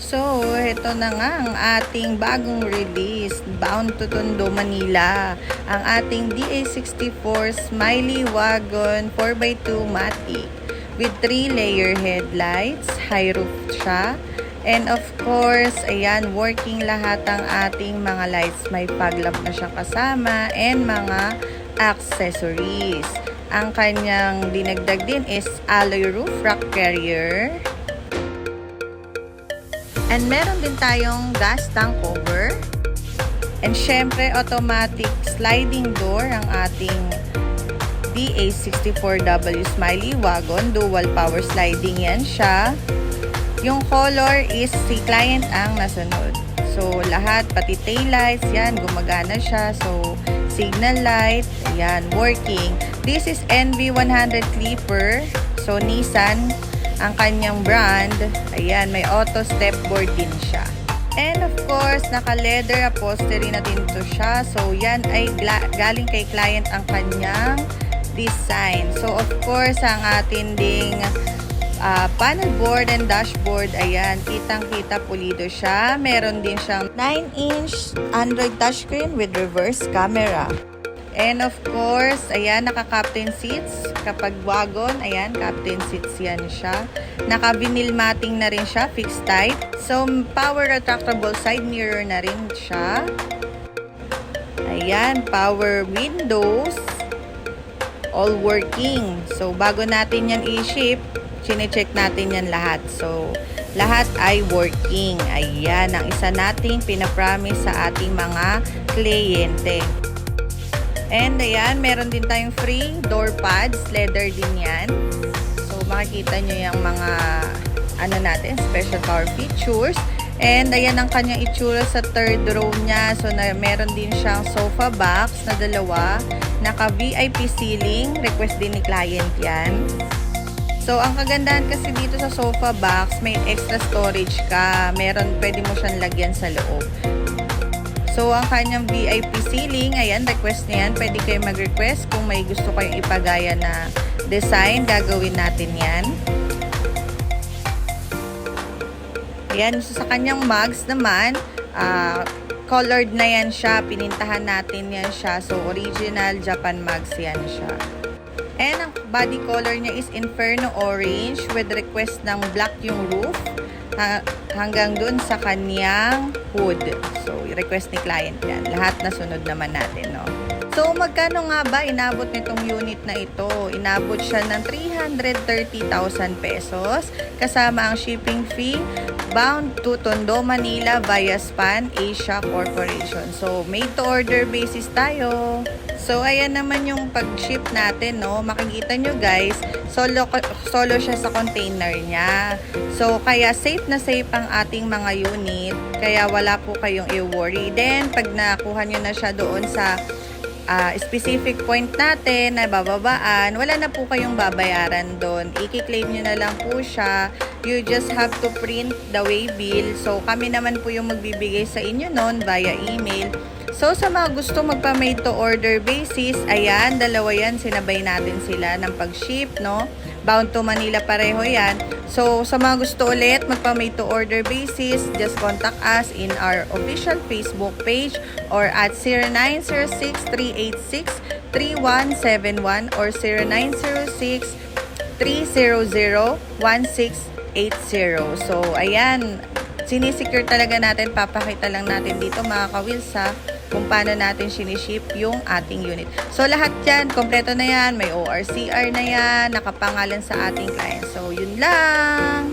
So, ito na nga ang ating bagong release, Bound to Tondo, Manila. Ang ating DA64 Smiley Wagon 4x2 Matic with 3-layer headlights, high roof siya. And of course, ayan, working lahat ang ating mga lights. May fog lamp na siyang kasama and mga accessories. Ang kanyang dinagdag din is alloy roof rack carrier. And meron din tayong gas tank cover. And syempre, automatic sliding door ang ating DA64W Smiley Wagon. Dual power sliding yan siya. Yung color is si client ang nasunod. So, lahat, pati tail lights, yan, gumagana siya. So, signal light, yan, working. This is NV100 Clipper. So, Nissan ang kanyang brand. Ayan, may auto step board din siya. And of course, naka-leather upholstery na din to siya. So, yan ay galing kay client ang kanyang design. So, of course, ang atin ding panel board and dashboard, ayan, kitang-kita pulido siya. Meron din siyang 9-inch Android touchscreen with reverse camera. And of course, ayan, naka-captain seats. Kapag wagon, ayan, captain seats yan siya. Naka-vinyl matting na rin siya, fixed type. So, power retractable side mirror na rin siya. Ayan, power windows. All working. So, bago natin yan i-ship, chine-check natin yan lahat. So, lahat ay working. Ayan, ang isa nating pinapromise sa ating mga kliyente. And ayan, meron din tayong free door pads, leather din yan. So, makikita nyo yung mga ano natin, special power features. And ayan ang kanyang itsura sa third row niya. So, meron din siyang sofa box na dalawa. Naka VIP ceiling, request din ni client yan. So, ang kagandahan kasi dito sa sofa box, may extra storage ka. Pwede mo siyang lagyan sa loob. So, ang kanyang VIP ceiling, ayan, request niya yan. Pwede kayo mag-request kung may gusto kayong ipagaya na design, gagawin natin yan. Ayan, so sa kanyang mugs naman, colored na yan siya. Pinintahan natin yan siya. So, original Japan mugs yan siya. And ang body color niya is Inferno Orange with request ng black yung roof hanggang dun sa kanyang hood. So, request ni client yan. Lahat na sunod naman natin, no? So, magkano nga ba inabot nitong unit na ito? Inabot siya ng 330,000 pesos kasama ang shipping fee bound to Tondo, Manila via Span Asia Corporation. So, made to order basis tayo. So, ayan naman yung pag-ship natin, no? Makikita nyo guys, solo siya sa container niya. So, kaya safe na safe ang ating mga unit. Kaya wala po kayong i-worry. Then, pag nakuha nyo na siya doon sa specific point natin na bababaan, wala na po kayong babayaran doon. I-claim nyo na lang po siya. You just have to print the waybill. So, kami naman po yung magbibigay sa inyo noon via email. So, sa mga gusto magpa-made to order basis, ayan, dalawa yan, sinabay natin sila ng pag-ship, no? Bound to Manila pareho yan. So, sa mga gusto ulit magpa-made to order basis, just contact us in our official Facebook page or at 0906-386-3171 or 0906-300-1680. So, ayan, sinisecure talaga natin, papakita lang natin dito mga kawils sa kung paano natin siniship yung ating unit. So, lahat yan, kompleto na yan, may ORCR na yan, nakapangalan sa ating client. So, yun lang!